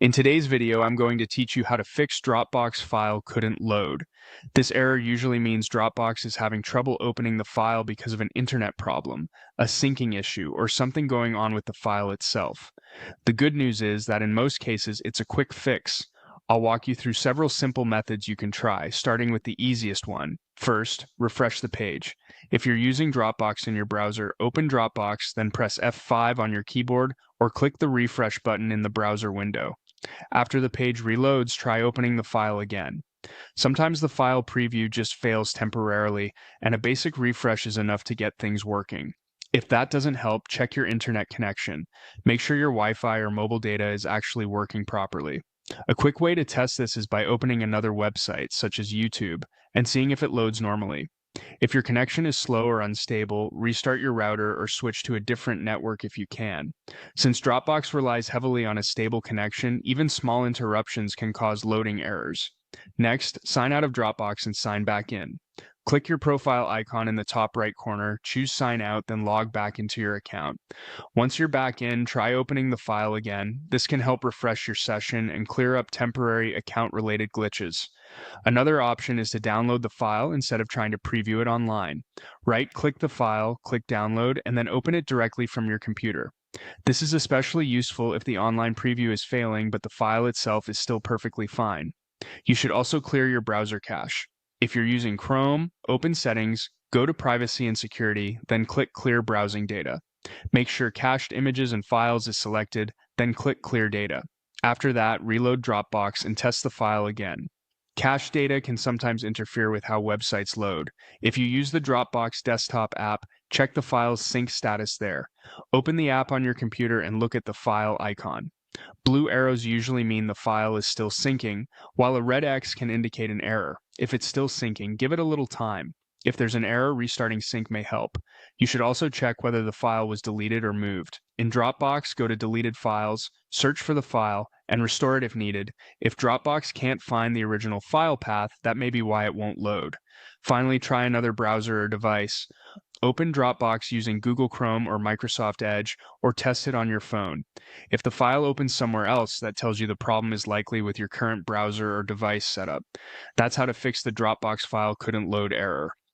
In today's video, I'm going to teach you how to fix Dropbox file couldn't load. This error usually means Dropbox is having trouble opening the file because of an internet problem, a syncing issue, or something going on with the file itself. The good news is that in most cases, it's a quick fix. I'll walk you through several simple methods you can try, starting with the easiest one. First, refresh the page. If you're using Dropbox in your browser, open Dropbox, then press F5 on your keyboard or click the refresh button in the browser window. After the page reloads, try opening the file again. Sometimes the file preview just fails temporarily, and a basic refresh is enough to get things working. If that doesn't help, check your internet connection. Make sure your Wi-Fi or mobile data is actually working properly. A quick way to test this is by opening another website, such as YouTube, and seeing if it loads normally. If your connection is slow or unstable, restart your router or switch to a different network if you can. Since Dropbox relies heavily on a stable connection, even small interruptions can cause loading errors. Next, sign out of Dropbox and sign back in. Click your profile icon in the top right corner, choose Sign Out, then log back into your account. Once you're back in, try opening the file again. This can help refresh your session and clear up temporary account-related glitches. Another option is to download the file instead of trying to preview it online. Right-click the file, click Download, and then open it directly from your computer. This is especially useful if the online preview is failing but the file itself is still perfectly fine. You should also clear your browser cache. If you're using Chrome, open Settings, go to Privacy and Security, then click Clear Browsing Data. Make sure Cached Images and Files is selected, then click Clear Data. After that, reload Dropbox and test the file again. Cache data can sometimes interfere with how websites load. If you use the Dropbox desktop app, check the file's sync status there. Open the app on your computer and look at the file icon. Blue arrows usually mean the file is still syncing, while a red X can indicate an error. If it's still syncing, give it a little time. If there's an error, restarting sync may help. You should also check whether the file was deleted or moved. In Dropbox, go to Deleted Files, search for the file, and restore it if needed. If Dropbox can't find the original file path, that may be why it won't load. Finally, try another browser or device. Open Dropbox using Google Chrome or Microsoft Edge, or test it on your phone. If the file opens somewhere else, that tells you the problem is likely with your current browser or device setup. That's how to fix the Dropbox file couldn't load error.